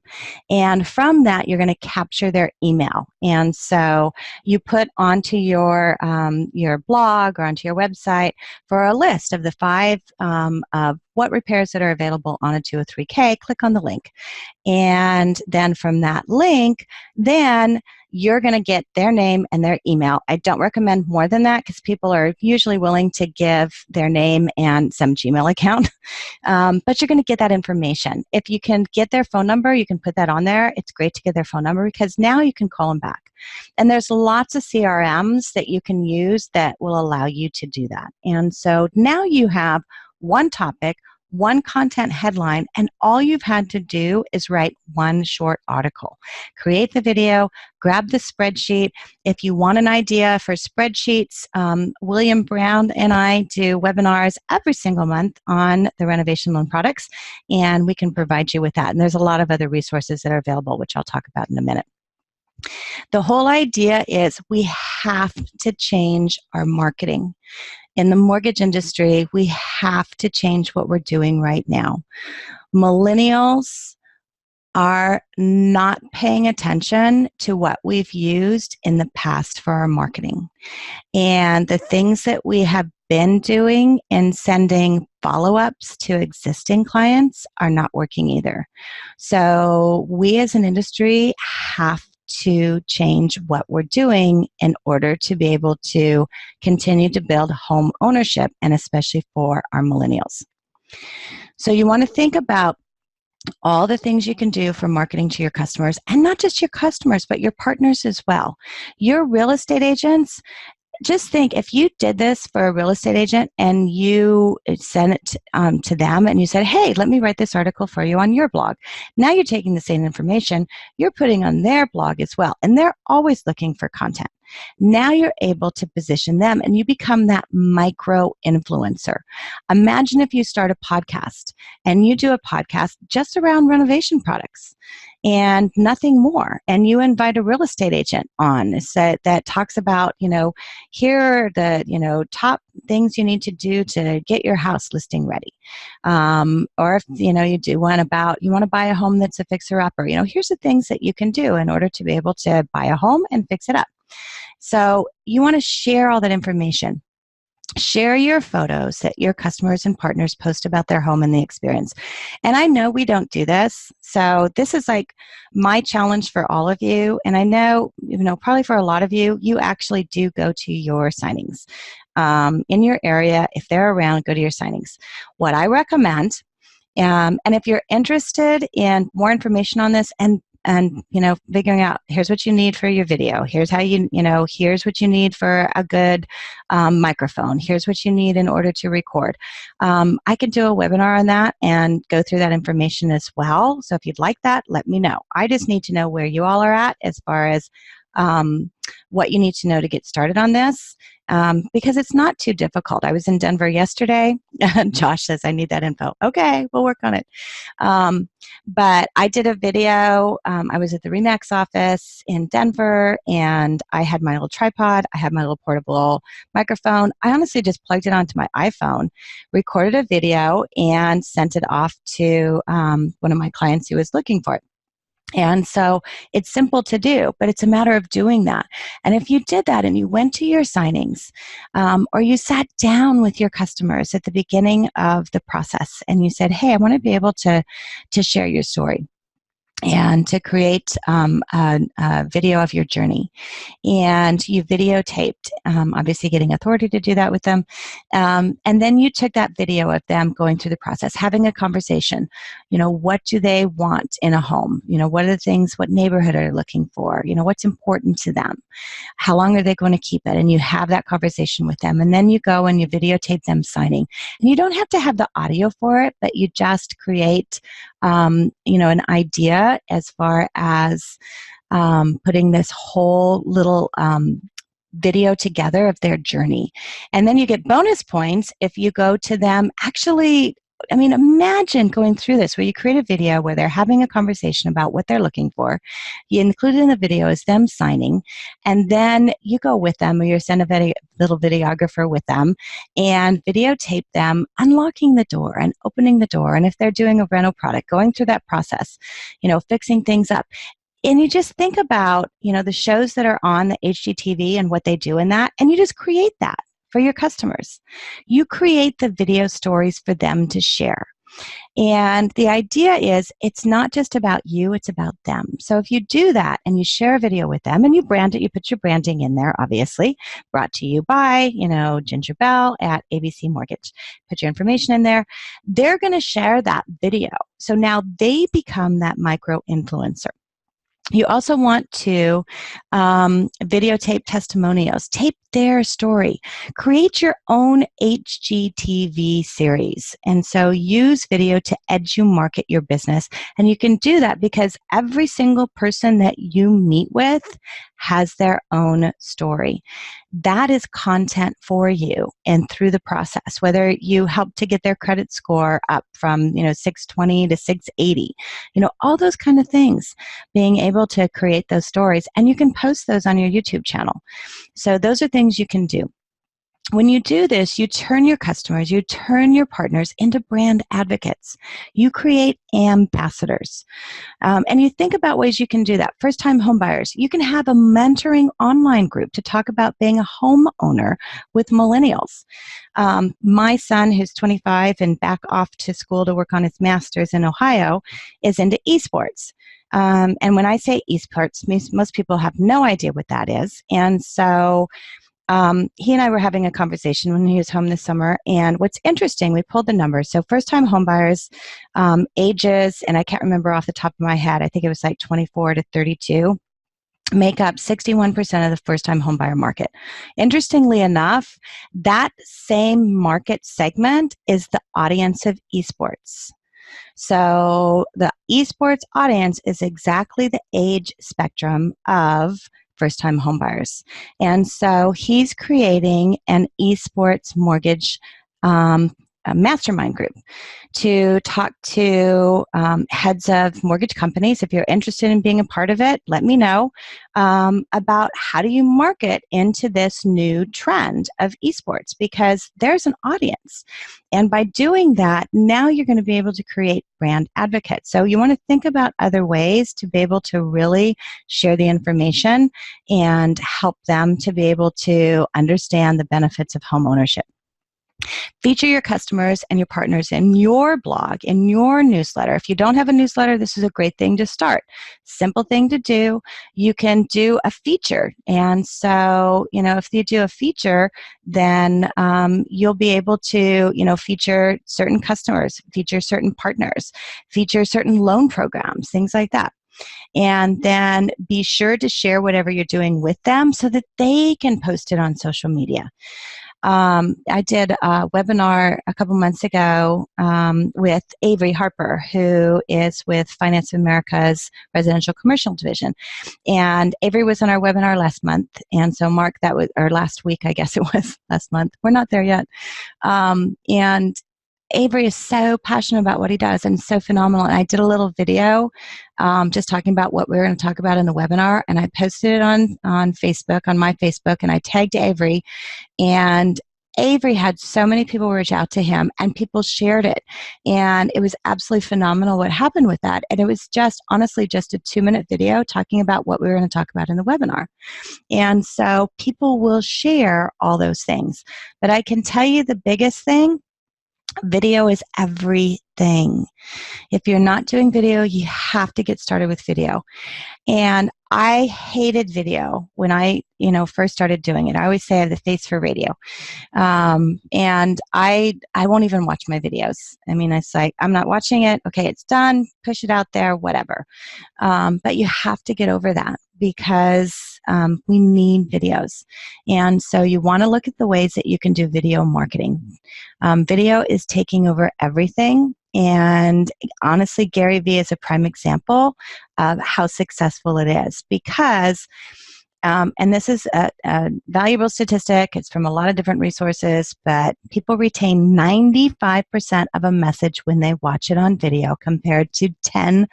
And from that, you're going to capture their email. And so you put onto your blog or onto your website for a list of the 5 of what repairs that are available on a 203K. Click on the link. And then from that link, then you're going to get their name and their email. I don't recommend more than that because people are usually willing to give their name and some Gmail account. But you're going to get that information. If you can get their phone number, you can put that on there. It's great to get their phone number because now you can call them back. And there's lots of CRMs that you can use that will allow you to do that. And so now you have one topic, one content headline, and all you've had to do is write one short article. Create the video, grab the spreadsheet. If you want an idea for spreadsheets, William Brown and I do webinars every single month on the renovation loan products, and we can provide you with that. And there's a lot of other resources that are available, which I'll talk about in a minute. The whole idea is we have to change our marketing. In the mortgage industry, we have to change what we're doing right now. Millennials are not paying attention to what we've used in the past for our marketing. And the things that we have been doing in sending follow-ups to existing clients are not working either. So we as an industry have to change what we're doing in order to be able to continue to build home ownership, and especially for our millennials. So you want to think about all the things you can do for marketing to your customers, and not just your customers, but your partners as well. Your real estate agents, just think if you did this for a real estate agent and you sent it to them and you said, hey, let me write this article for you on your blog. Now you're taking the same information, you're putting on their blog as well. And they're always looking for content. Now you're able to position them and you become that micro influencer. Imagine if you start a podcast and you do a podcast just around renovation products and nothing more. And you invite a real estate agent on that talks about, here are the, top things you need to do to get your house listing ready. Or if, you do one about, you want to buy a home that's a fixer-upper, here's the things that you can do in order to be able to buy a home and fix it up. So you want to share all that information. Share your photos that your customers and partners post about their home and the experience. And I know we don't do this, so this is like my challenge for all of you. And I know, probably for a lot of you, you actually do go to your signings. In your area, if they're around, go to your signings. What I recommend, and if you're interested in more information on this, and figuring out, here's what you need for your video. Here's how here's what you need for a good microphone. Here's what you need in order to record. I could do a webinar on that and go through that information as well. So if you'd like that, let me know. I just need to know where you all are at as far as what you need to know to get started on this, because it's not too difficult. I was in Denver yesterday. Josh says, I need that info. Okay, we'll work on it. But I did a video. I was at the RE/MAX office in Denver, and I had my little tripod. I had my little portable microphone. I honestly just plugged it onto my iPhone, recorded a video, and sent it off to one of my clients who was looking for it. And so it's simple to do, but it's a matter of doing that. And if you did that and you went to your signings, or you sat down with your customers at the beginning of the process and you said, hey, I want to be able to share your story and to create a video of your journey. And you videotaped, obviously getting authority to do that with them. And then you took that video of them going through the process, having a conversation. What do they want in a home? What are the things, what neighborhood are they looking for? What's important to them? How long are they going to keep it? And you have that conversation with them. And then you go and you videotape them signing. And you don't have to have the audio for it, but you just create, an idea as far as putting this whole little video together of their journey. And then you get bonus points if you go to them actually I mean, imagine going through this where you create a video where they're having a conversation about what they're looking for. You include in the video is them signing, and then you go with them, or you send a little videographer with them and videotape them unlocking the door and opening the door. And if they're doing a rental product, going through that process, fixing things up. And you just think about, the shows that are on the HGTV and what they do in that, and you just create that for your customers. You create the video stories for them to share. And the idea is it's not just about you, it's about them. So if you do that and you share a video with them and you brand it, you put your branding in there, obviously, brought to you by, Ginger Bell at ABC Mortgage. Put your information in there. They're going to share that video. So now they become that micro influencer. You also want to videotape testimonials, tape their story, create your own HGTV series. And so use video to edumarket your business. And you can do that because every single person that you meet with has their own story. That is content for you and through the process, whether you help to get their credit score up from 620 to 680, all those kind of things, being able to create those stories, and you can post those on your YouTube channel. So those are things you can do. When you do this, you turn your customers, you turn your partners into brand advocates. You create ambassadors. And you think about ways you can do that. First-time home buyers, you can have a mentoring online group to talk about being a homeowner with millennials. My son, who's 25 and back off to school to work on his master's in Ohio, is into esports. And when I say esports, most people have no idea what that is. And so he and I were having a conversation when he was home this summer, and what's interesting, we pulled the numbers. So first-time homebuyers, ages, and I can't remember off the top of my head, I think it was like 24 to 32, make up 61% of the first-time homebuyer market. Interestingly enough, that same market segment is the audience of esports. So the esports audience is exactly the age spectrum of first-time homebuyers. And so he's creating an esports mortgage a mastermind group to talk to heads of mortgage companies. If you're interested in being a part of it, let me know about how do you market into this new trend of esports, because there's an audience. And by doing that, now you're going to be able to create brand advocates. So you want to think about other ways to be able to really share the information and help them to be able to understand the benefits of home ownership. Feature your customers and your partners in your blog, in your newsletter. If you don't have a newsletter, this is a great thing to start. Simple thing to do. You can do a feature. And so, if you do a feature, then you'll be able to, feature certain customers, feature certain partners, feature certain loan programs, things like that. And then be sure to share whatever you're doing with them so that they can post it on social media. I did a webinar a couple months ago with Avery Harper, who is with Finance of America's Residential Commercial Division. And Avery was on our webinar last month. And so Mark, that was, or last week, I guess it was last month. We're not there yet. And Avery is so passionate about what he does and so phenomenal. And I did a little video just talking about what we were going to talk about in the webinar. And I posted it on Facebook, on my Facebook, and I tagged Avery. And Avery had so many people reach out to him, and people shared it. And it was absolutely phenomenal what happened with that. And it was just, honestly, just a 2-minute video talking about what we were going to talk about in the webinar. And so people will share all those things. But I can tell you the biggest thing, video is everything. If you're not doing video, you have to get started with video. And I hated video when I, first started doing it. I always say I have the face for radio. And I won't even watch my videos. I mean, it's like, I'm not watching it. Okay, it's done. Push it out there, whatever. But you have to get over that because we need videos. And so you want to look at the ways that you can do video marketing. Video is taking over everything. And honestly, Gary Vee is a prime example of how successful it is, because And this is a valuable statistic. It's from a lot of different resources, but people retain 95% of a message when they watch it on video compared to 10%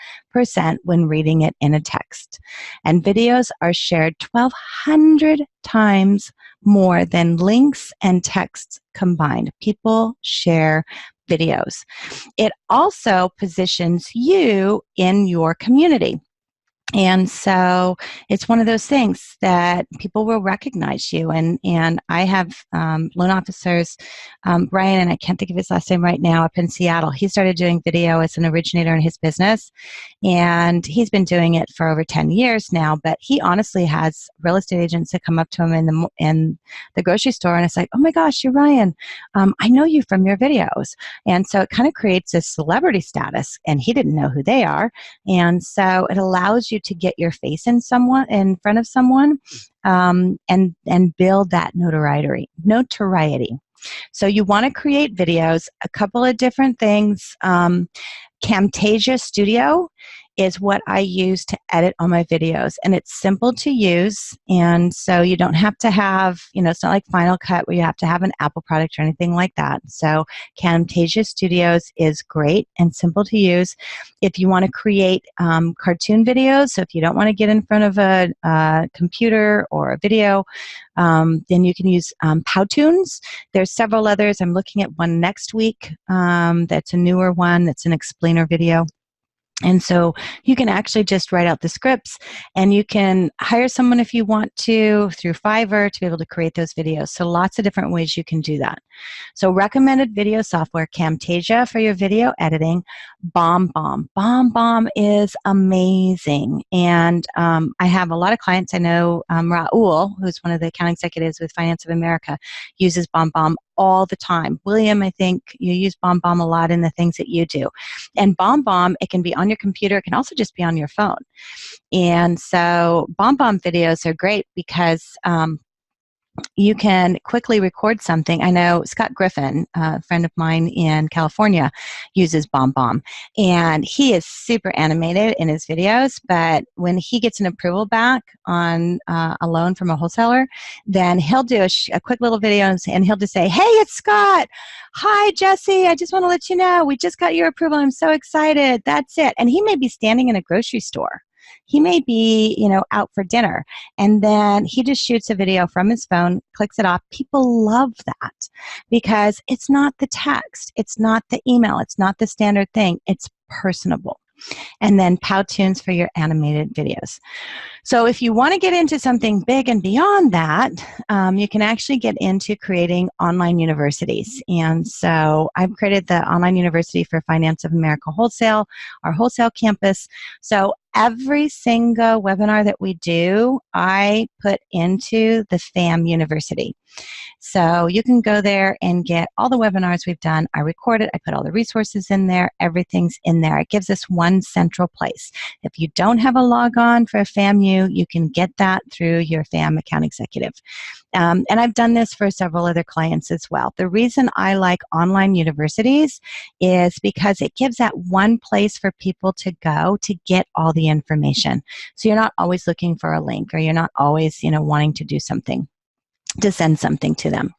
when reading it in a text. And videos are shared 1,200 times more than links and texts combined. People share videos. It also positions you in your community. And so it's one of those things that people will recognize you. And I have loan officers, Brian, and I can't think of his last name right now, up in Seattle. He started doing video as an originator in his business, and he's been doing it for over 10 years now. But he honestly has real estate agents that come up to him in the grocery store, and it's like, oh my gosh, you're Ryan. I know you from your videos. And so it kind of creates a celebrity status, and he didn't know who they are. And so it allows you to get your face in front of someone, and build that notoriety. So you want to create videos. A couple of different things. Camtasia Studio is what I use to edit all my videos, and it's simple to use, and so you don't have to have, it's not like Final Cut where you have to have an Apple product or anything like that. So Camtasia Studios is great and simple to use. If you want to create cartoon videos, so if you don't want to get in front of a computer or a video, then you can use Powtoons. There's several others. I'm looking at one next week that's a newer one that's an explainer video. And so you can actually just write out the scripts, and you can hire someone if you want to through Fiverr to be able to create those videos. So lots of different ways you can do that. So recommended video software, Camtasia for your video editing, BombBomb. BombBomb is amazing. And I have a lot of clients. I know Raul, who's one of the account executives with Finance of America, uses BombBomb all the time. William, I think you use BombBomb a lot in the things that you do. And BombBomb, it can be on your computer. It can also just be on your phone. And so BombBomb videos are great because you can quickly record something. I know Scott Griffin, a friend of mine in California, uses BombBomb, and he is super animated in his videos, but when he gets an approval back on a loan from a wholesaler, then he'll do a quick little video, and he'll just say, hey, it's Scott. Hi, Jesse. I just want to let you know, we just got your approval. I'm so excited. That's it. And he may be standing in a grocery store. He may be, out for dinner, and then he just shoots a video from his phone, clicks it off. People love that because it's not the text, it's not the email, it's not the standard thing. It's personable. And then Powtoons for your animated videos. So if you want to get into something big and beyond that, you can actually get into creating online universities. And so I've created the Online University for Finance of America Wholesale, our wholesale campus. So every single webinar that we do, I put into the FAM University. So you can go there and get all the webinars we've done. I record it. I put all the resources in there. Everything's in there. It gives us one central place. If you don't have a log-on for FAMU, you can get that through your FAM account executive. And I've done this for several other clients as well. The reason I like online universities is because it gives that one place for people to go to get all the information. So you're not always looking for a link, or you're not always, wanting to do something, to send something to them.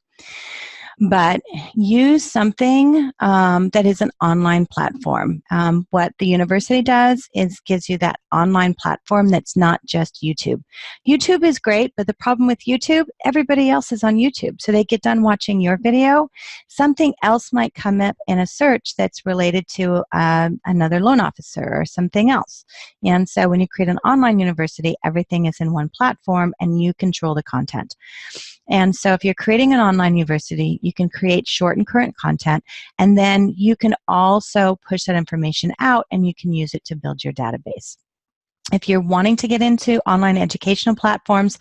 But use something that is an online platform. What the university does is gives you that online platform that's not just YouTube. YouTube is great, but the problem with YouTube, everybody else is on YouTube. So they get done watching your video, something else might come up in a search that's related to another loan officer or something else. And so when you create an online university, everything is in one platform and you control the content. And so if you're creating an online university, you can create short and current content, and then you can also push that information out and you can use it to build your database. If you're wanting to get into online educational platforms,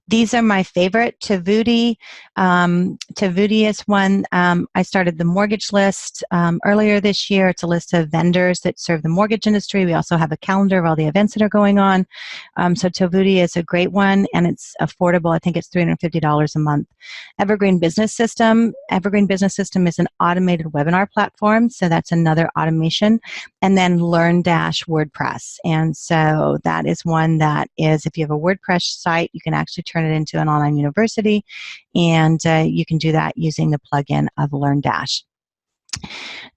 these are my favorite. Tavudi is one. I started the mortgage list earlier this year. It's a list of vendors that serve the mortgage industry. We also have a calendar of all the events that are going on. So Tavudi is a great one, and it's affordable. I think it's $350 a month. Evergreen Business System. Evergreen Business System is an automated webinar platform, so that's another automation. And then LearnDash WordPress. And so So that is one that is, if you have a WordPress site, you can actually turn it into an online university, and you can do that using the plugin of LearnDash.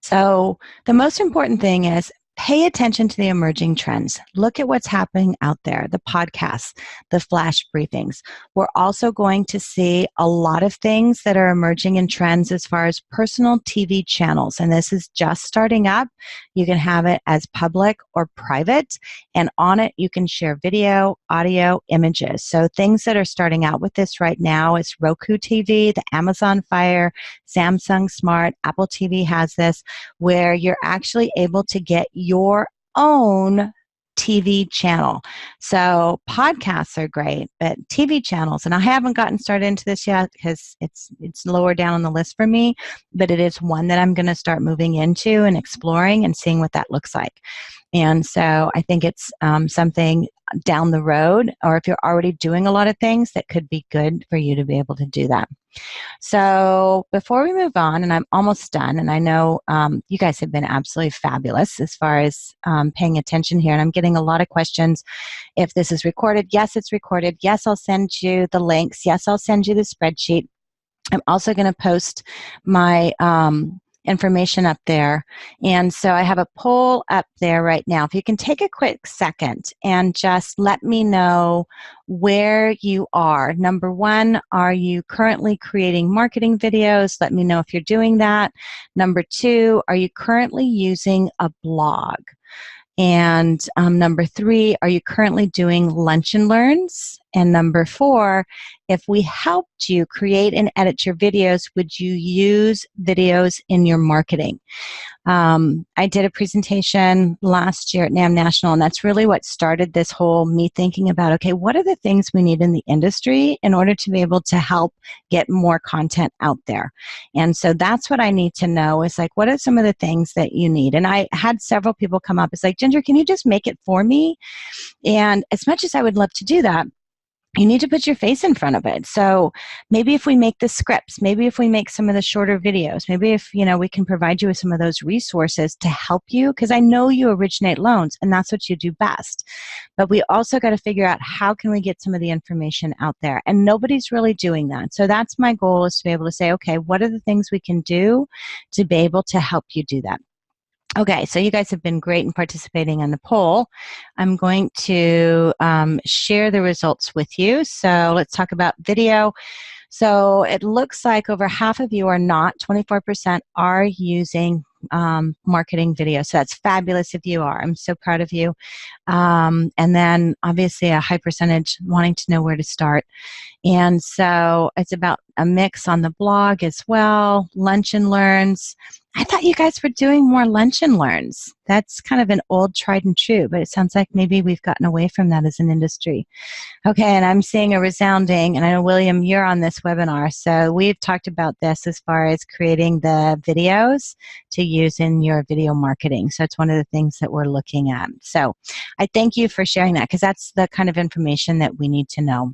So the most important thing is pay attention to the emerging trends. Look at what's happening out there, the podcasts, the flash briefings. We're also going to see a lot of things that are emerging in trends as far as personal TV channels. And this is just starting up. You can have it as public or private. And on it, you can share video, audio, images. So things that are starting out with this right now is Roku TV, the Amazon Fire, Samsung Smart, Apple TV has this, where you're actually able to get your own TV channel. So podcasts are great, but TV channels, and I haven't gotten started into this yet because it's lower down on the list for me, but it is one that I'm going to start moving into and exploring and seeing what that looks like. And so I think it's something down the road, or if you're already doing a lot of things, that could be good for you to be able to do that. So before we move on, and I'm almost done, and I know you guys have been absolutely fabulous as far as paying attention here, and I'm getting a lot of questions. If this is recorded, yes, it's recorded. Yes, I'll send you the links. Yes, I'll send you the spreadsheet. I'm also going to post my information up there. And so I have a poll up there right now. If you can take a quick second and just let me know where you are. Number one, are you currently creating marketing videos? Let me know if you're doing that. Number two, are you currently using a blog? And number three, are you currently doing lunch and learns? And number four, if we helped you create and edit your videos, would you use videos in your marketing? I did a presentation last year at NAM National, and that's really what started this whole me thinking about, okay, what are the things we need in the industry in order to be able to help get more content out there? And so that's what I need to know is like, what are some of the things that you need? And I had several people come up. It's like, Ginger, can you just make it for me? And as much as I would love to do that, you need to put your face in front of it. So maybe if we make the scripts, maybe if we make some of the shorter videos, maybe if, we can provide you with some of those resources to help you, because I know you originate loans and that's what you do best. But we also got to figure out how can we get some of the information out there, and nobody's really doing that. So that's my goal, is to be able to say, okay, what are the things we can do to be able to help you do that? Okay, so you guys have been great in participating on the poll. I'm going to share the results with you. So let's talk about video. So it looks like over half of you are not, 24% are using marketing video. So that's fabulous if you are. I'm so proud of you. And then obviously a high percentage wanting to know where to start. And so it's about a mix on the blog as well, lunch and learns. I thought you guys were doing more lunch and learns. That's kind of an old tried and true, but it sounds like maybe we've gotten away from that as an industry. Okay, and I'm seeing a resounding, and I know, William, you're on this webinar, so we've talked about this as far as creating the videos to use in your video marketing. So it's one of the things that we're looking at. So I thank you for sharing that, because that's the kind of information that we need to know.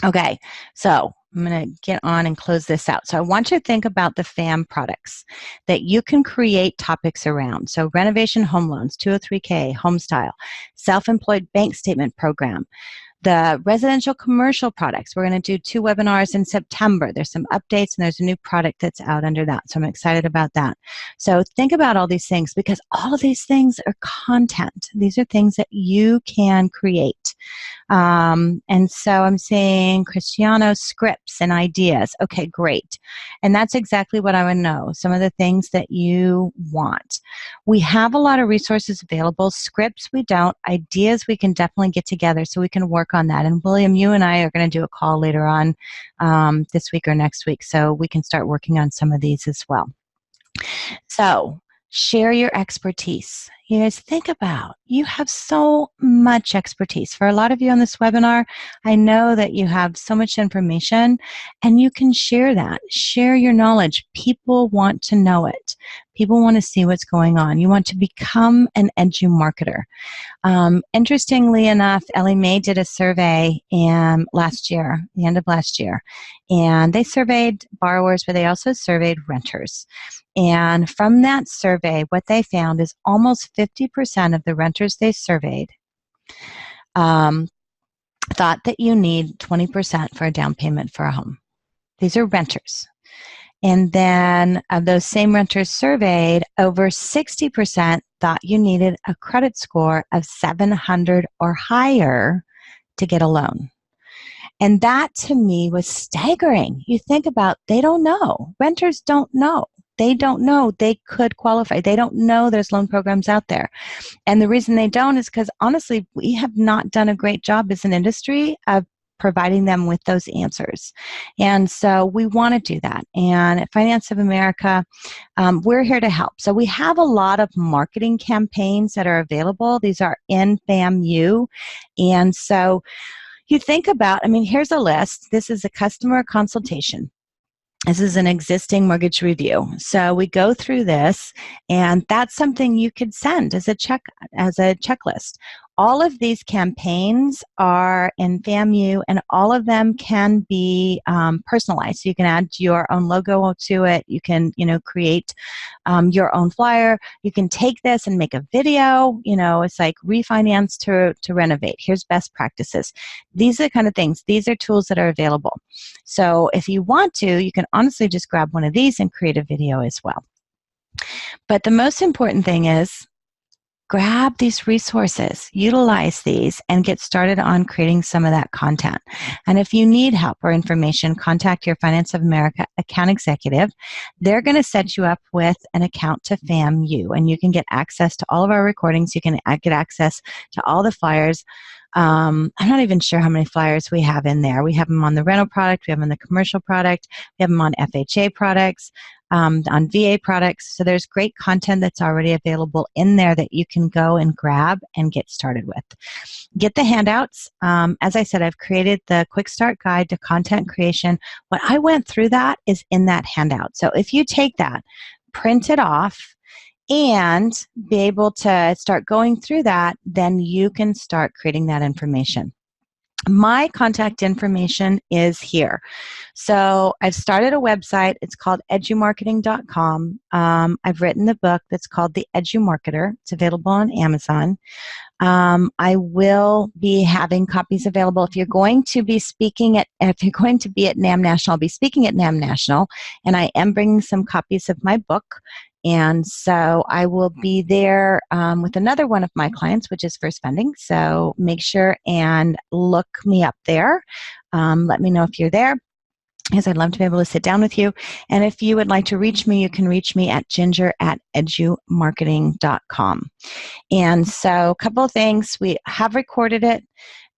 Okay, so I'm going to get on and close this out. So I want you to think about the FAM products that you can create topics around. So renovation home loans, 203K, home style, self-employed bank statement program, the residential commercial products. We're going to do 2 webinars in September. There's some updates, and there's a new product that's out under that. So I'm excited about that. So think about all these things, because all of these things are content. These are things that you can create. And so I'm saying Cristiano, scripts and ideas. Okay, great. And that's exactly what I would know. Some of the things that you want. We have a lot of resources available. Scripts we don't. Ideas we can definitely get together so we can work on that. And William, you and I are going to do a call later on this week or next week, so we can start working on some of these as well. So share your expertise. You guys, think about, you have so much expertise. For a lot of you on this webinar, I know that you have so much information, and you can share that. Share your knowledge. People want to know it. People want to see what's going on. You want to become an edgy marketer. Interestingly enough, Ellie Mae did a survey last year, the end of last year, and they surveyed borrowers, but they also surveyed renters. And from that survey, what they found is almost 50% of the renters they surveyed thought that you need 20% for a down payment for a home. These are renters. And then of those same renters surveyed, over 60% thought you needed a credit score of 700 or higher to get a loan. And that to me was staggering. You think about, they don't know. Renters don't know. They don't know they could qualify. They don't know there's loan programs out there. And the reason they don't is because, honestly, we have not done a great job as an industry of providing them with those answers. And so we want to do that. And at Finance of America, we're here to help. So we have a lot of marketing campaigns that are available. These are in FAMU. And so you think about, here's a list. This is a customer consultation. This is an existing mortgage review. So we go through this, and that's something you could send as a checklist. All of these campaigns are in FAMU, and all of them can be personalized. So you can add your own logo to it. You can, create your own flyer. You can take this and make a video. It's like refinance to renovate. Here's best practices. These are the kind of things. These are tools that are available. So if you want to, you can honestly just grab one of these and create a video as well. But the most important thing is, grab these resources, utilize these, and get started on creating some of that content. And if you need help or information, contact your Finance of America account executive. They're going to set you up with an account to FAMU, and you can get access to all of our recordings. You can get access to all the flyers. I'm not even sure how many flyers we have in there. We have them on the rental product. We have them on the commercial product. We have them on FHA products, on VA products. So there's great content that's already available in there that you can go and grab and get started with. Get the handouts. As I said, I've created the Quick Start Guide to Content Creation. What I went through that is in that handout. So if you take that, print it off, and be able to start going through that, then you can start creating that information. My contact information is here. So I've started a website. It's called edumarketing.com. I've written the book that's called The Edumarketer. It's available on Amazon. I will be having copies available. If you're going to be at NAM National, I'll be speaking at NAM National, and I am bringing some copies of my book. And so I will be there with another one of my clients, which is First Funding. So make sure and look me up there. Let me know if you're there, because I'd love to be able to sit down with you. And if you would like to reach me, you can reach me at ginger@edumarketing.com. And so a couple of things. We have recorded it.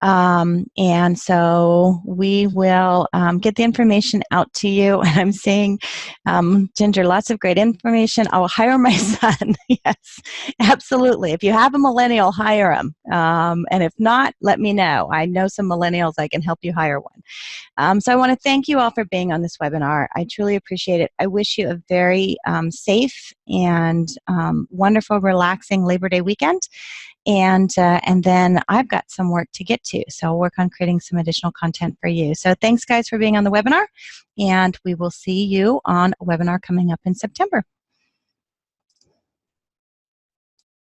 And so we will get the information out to you. And I'm saying, Ginger, lots of great information. I'll hire my son. Yes, absolutely. If you have a millennial, hire him. And if not, let me know. I know some millennials. I can help you hire one. So I want to thank you all for being on this webinar. I truly appreciate it. I wish you a very safe and wonderful, relaxing Labor Day weekend. And then I've got some work to get to. So I'll work on creating some additional content for you. So thanks, guys, for being on the webinar. And we will see you on a webinar coming up in September.